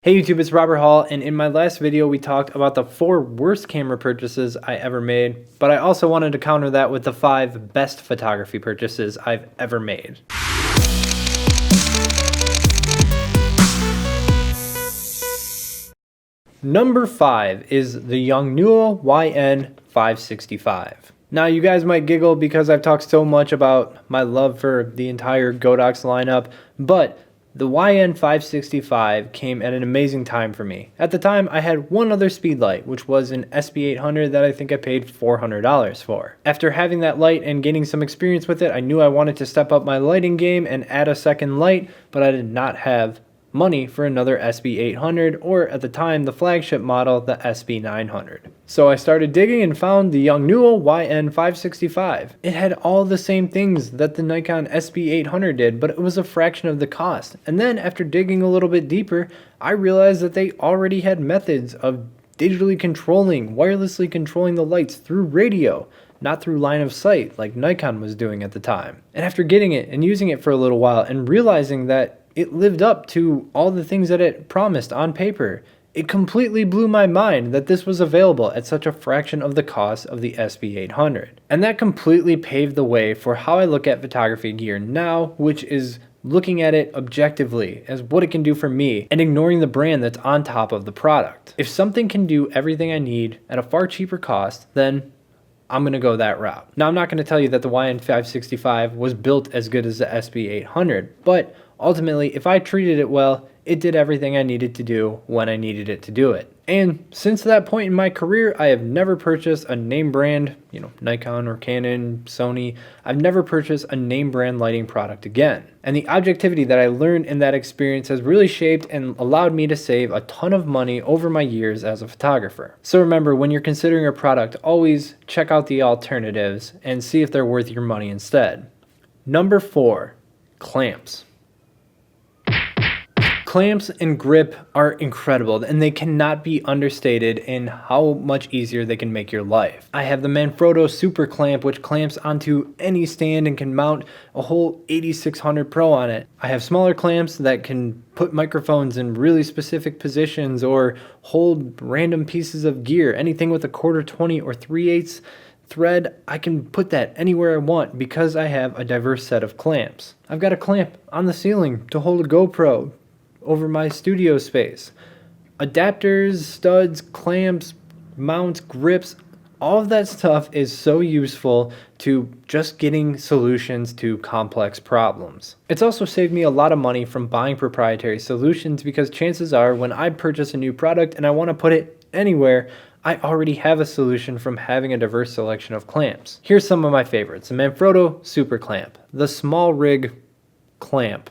Hey YouTube, it's Robert Hall, and in my last video we talked about the 4 worst camera purchases I ever made, but I also wanted to counter that with the 5 best photography purchases I've ever made. Number 5 is the Yongnuo YN565. Now you guys might giggle because I've talked so much about my love for the entire Godox lineup, but the YN565 came at an amazing time for me. At the time, I had one other speed light, which was an SB800 that I think I paid $400 for. After having that light and gaining some experience with it, I knew I wanted to step up my lighting game and add a second light, but I did not have money for another SB800, or at the time the flagship model, the SB900. So I started digging and found the Yongnuo YN565. It had all the same things that the Nikon SB800 did, but it was a fraction of the cost. And then after digging a little bit deeper, I realized that they already had methods of digitally controlling, wirelessly controlling the lights through radio, not through line of sight like Nikon was doing at the time. And after getting it and using it for a little while and realizing that it lived up to all the things that it promised on paper, it completely blew my mind that this was available at such a fraction of the cost of the SB800. And that completely paved the way for how I look at photography gear now, which is looking at it objectively as what it can do for me and ignoring the brand that's on top of the product. If something can do everything I need at a far cheaper cost, then I'm going to go that route. Now, I'm not going to tell you that the YN565 was built as good as the SB800, but ultimately, if I treated it well, it did everything I needed to do when I needed it to do it. And since that point in my career, I have never purchased a name brand, Nikon or Canon, Sony. I've never purchased a name brand lighting product again. And the objectivity that I learned in that experience has really shaped and allowed me to save a ton of money over my years as a photographer. So remember, when you're considering a product, always check out the alternatives and see if they're worth your money instead. Number 4, clamps. Clamps and grip are incredible, and they cannot be understated in how much easier they can make your life. I have the Manfrotto Super Clamp, which clamps onto any stand and can mount a whole 8600 Pro on it. I have smaller clamps that can put microphones in really specific positions or hold random pieces of gear. Anything with a 1/4 or 3/8 thread, I can put that anywhere I want because I have a diverse set of clamps. I've got a clamp on the ceiling to hold a GoPro over my studio space. Adapters, studs, clamps, mounts, grips, all of that stuff is so useful to just getting solutions to complex problems. It's also saved me a lot of money from buying proprietary solutions because chances are when I purchase a new product and I want to put it anywhere, I already have a solution from having a diverse selection of clamps. Here's some of my favorites. The Manfrotto Super Clamp, the small rig clamp,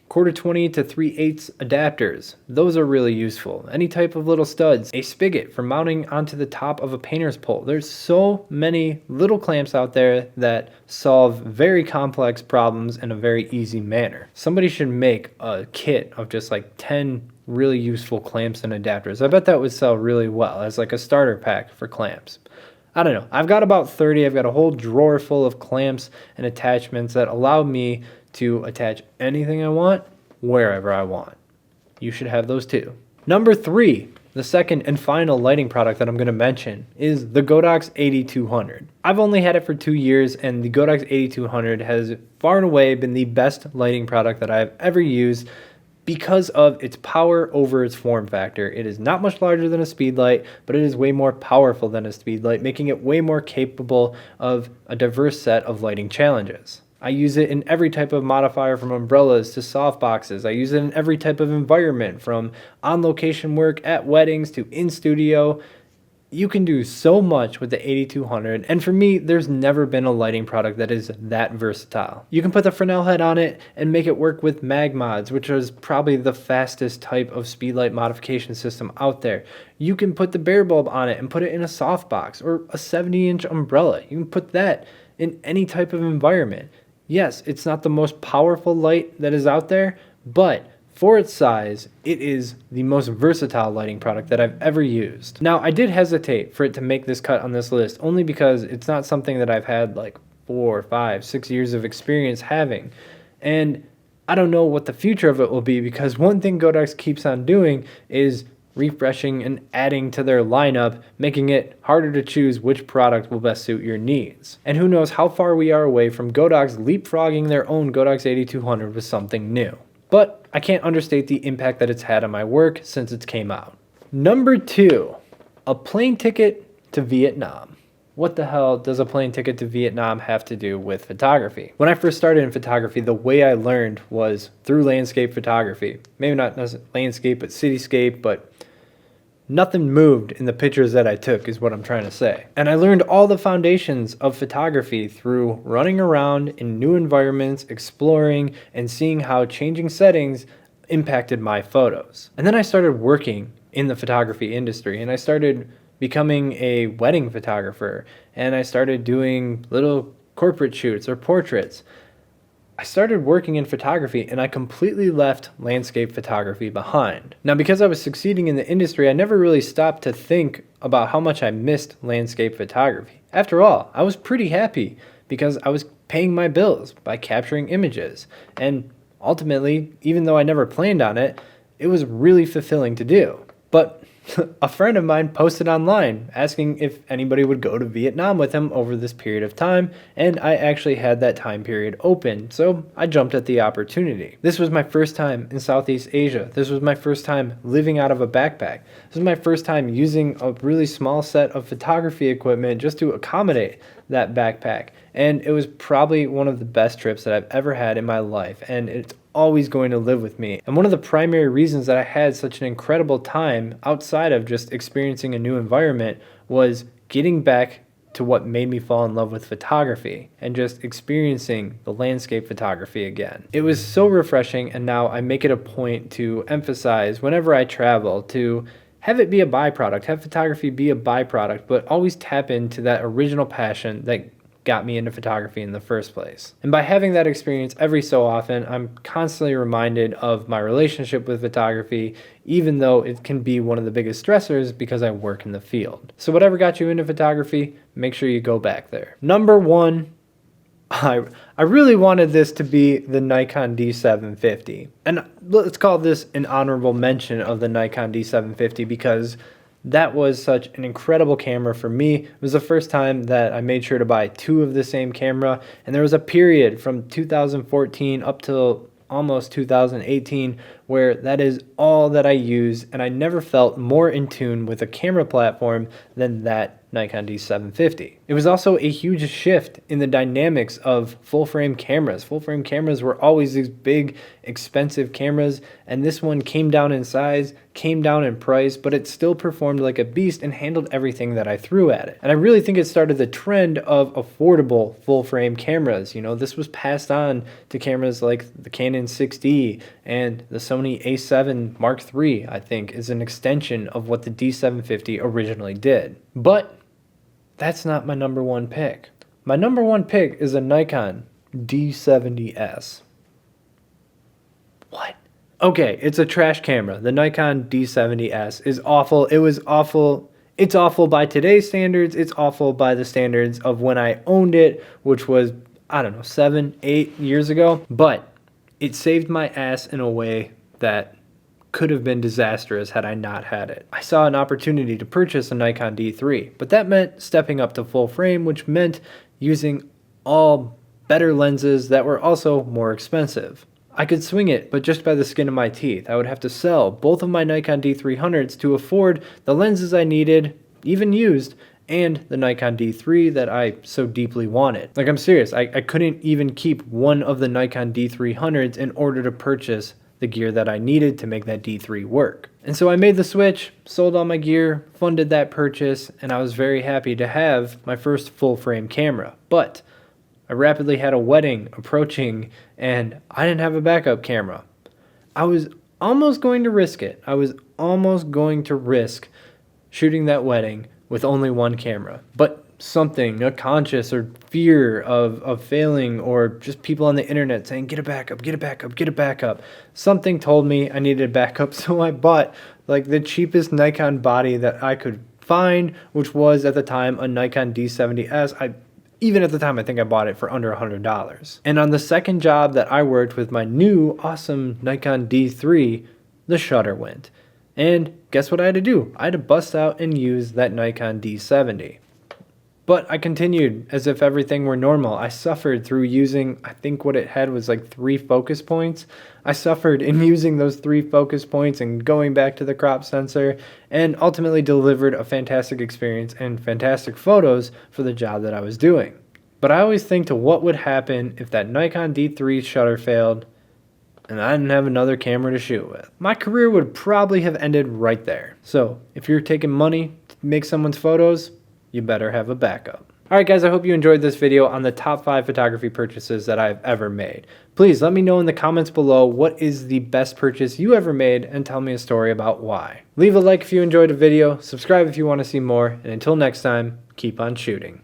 1/4 to 3/8 adapters. Those are really useful. Any type of little studs. A spigot for mounting onto the top of a painter's pole. There's so many little clamps out there that solve very complex problems in a very easy manner. Somebody should make a kit of just like 10 really useful clamps and adapters. I bet that would sell really well as like a starter pack for clamps. I don't know. I've got about 30. I've got a whole drawer full of clamps and attachments that allow me to attach anything I want, wherever I want. You should have those too. Number 3, the second and final lighting product that I'm going to mention is the Godox 8200. I've only had it for 2 years, and the Godox 8200 has far and away been the best lighting product that I've ever used because of its power over its form factor. It is not much larger than a speed light, but it is way more powerful than a speed light, making it way more capable of a diverse set of lighting challenges. I use it in every type of modifier from umbrellas to softboxes. I use it in every type of environment, from on-location work at weddings to in-studio. You can do so much with the 8200, and for me, there's never been a lighting product that is that versatile. You can put the Fresnel head on it and make it work with mag mods, which is probably the fastest type of speedlight modification system out there. You can put the bare bulb on it and put it in a softbox or a 70-inch umbrella. You can put that in any type of environment. Yes, it's not the most powerful light that is out there, but for its size, it is the most versatile lighting product that I've ever used. Now, I did hesitate for it to make this cut on this list only because it's not something that I've had like 4, 5, 6 years of experience having. And I don't know what the future of it will be, because one thing Godox keeps on doing is refreshing and adding to their lineup, making it harder to choose which product will best suit your needs. And who knows how far we are away from Godox leapfrogging their own Godox 8200 with something new. But I can't understate the impact that it's had on my work since it came out. Number 2, a plane ticket to Vietnam. What the hell does a plane ticket to Vietnam have to do with photography? When I first started in photography, the way I learned was through landscape photography. Maybe not landscape, but cityscape, but nothing moved in the pictures that I took is what I'm trying to say. And I learned all the foundations of photography through running around in new environments, exploring, and seeing how changing settings impacted my photos. And then I started working in the photography industry, and I started becoming a wedding photographer, and I started doing little corporate shoots or portraits. I started working in photography, and I completely left landscape photography behind. Now, because I was succeeding in the industry, I never really stopped to think about how much I missed landscape photography. After all, I was pretty happy because I was paying my bills by capturing images, and ultimately, even though I never planned on it, it was really fulfilling to do. But a friend of mine posted online asking if anybody would go to Vietnam with him over this period of time, and I actually had that time period open, so I jumped at the opportunity. This was my first time in Southeast Asia. This was my first time living out of a backpack. This was my first time using a really small set of photography equipment just to accommodate that backpack, and it was probably one of the best trips that I've ever had in my life, and it's always going to live with me. And one of the primary reasons that I had such an incredible time outside of just experiencing a new environment was getting back to what made me fall in love with photography and just experiencing the landscape photography again. It was so refreshing, and now I make it a point to emphasize whenever I travel to have it be a byproduct, have photography be a byproduct, but always tap into that original passion that got me into photography in the first place. And by having that experience every so often, I'm constantly reminded of my relationship with photography, even though it can be one of the biggest stressors because I work in the field. So whatever got you into photography, make sure you go back there. Number 1, I really wanted this to be the Nikon D750. And let's call this an honorable mention of the Nikon D750 because that was such an incredible camera for me. It was the first time that I made sure to buy 2 of the same camera, and there was a period from 2014 up till almost 2018 where that is all that I use, and I never felt more in tune with a camera platform than that Nikon D750. It was also a huge shift in the dynamics of full-frame cameras. Full-frame cameras were always these big, expensive cameras, and this one came down in size, came down in price, but it still performed like a beast and handled everything that I threw at it. And I really think it started the trend of affordable full-frame cameras. You know, this was passed on to cameras like the Canon 6D and the Sony A7 Mark III, I think, is an extension of what the D750 originally did. But that's not my number 1 pick. My number 1 pick is a Nikon D70S. What? Okay, it's a trash camera. The Nikon D70S is awful. It was awful. It's awful by today's standards. It's awful by the standards of when I owned it, which was, I don't know, 7, 8 years ago. But it saved my ass in a way that could have been disastrous had I not had it. I saw an opportunity to purchase a Nikon D3, but that meant stepping up to full frame, which meant using all better lenses that were also more expensive. I could swing it, but just by the skin of my teeth. I would have to sell both of my Nikon D300s to afford the lenses I needed, even used, and the Nikon D3 that I so deeply wanted. Like, I'm serious, I couldn't even keep one of the Nikon D300s in order to purchase the gear that I needed to make that D3 work. And so I made the switch, sold all my gear, funded that purchase, and I was very happy to have my first full frame camera. But I rapidly had a wedding approaching, and I didn't have a backup camera. I was almost going to risk it. I was almost going to risk shooting that wedding with only one camera. But something, a conscious or fear of failing, or just people on the internet saying, get a backup, get a backup, get a backup. Something told me I needed a backup, so I bought like the cheapest Nikon body that I could find, which was at the time a Nikon D70S. Even at the time, I think I bought it for under $100. And on the second job that I worked with my new awesome Nikon D3, the shutter went. And guess what I had to do? I had to bust out and use that Nikon D70. But I continued as if everything were normal. I suffered through using, I think what it had was like 3 focus points. I suffered in using those 3 focus points and going back to the crop sensor, and ultimately delivered a fantastic experience and fantastic photos for the job that I was doing. But I always think to what would happen if that Nikon D3 shutter failed and I didn't have another camera to shoot with. My career would probably have ended right there. So if you're taking money to make someone's photos, you better have a backup. Alright guys, I hope you enjoyed this video on the top 5 photography purchases that I've ever made. Please let me know in the comments below what is the best purchase you ever made and tell me a story about why. Leave a like if you enjoyed the video, subscribe if you want to see more, and until next time, keep on shooting.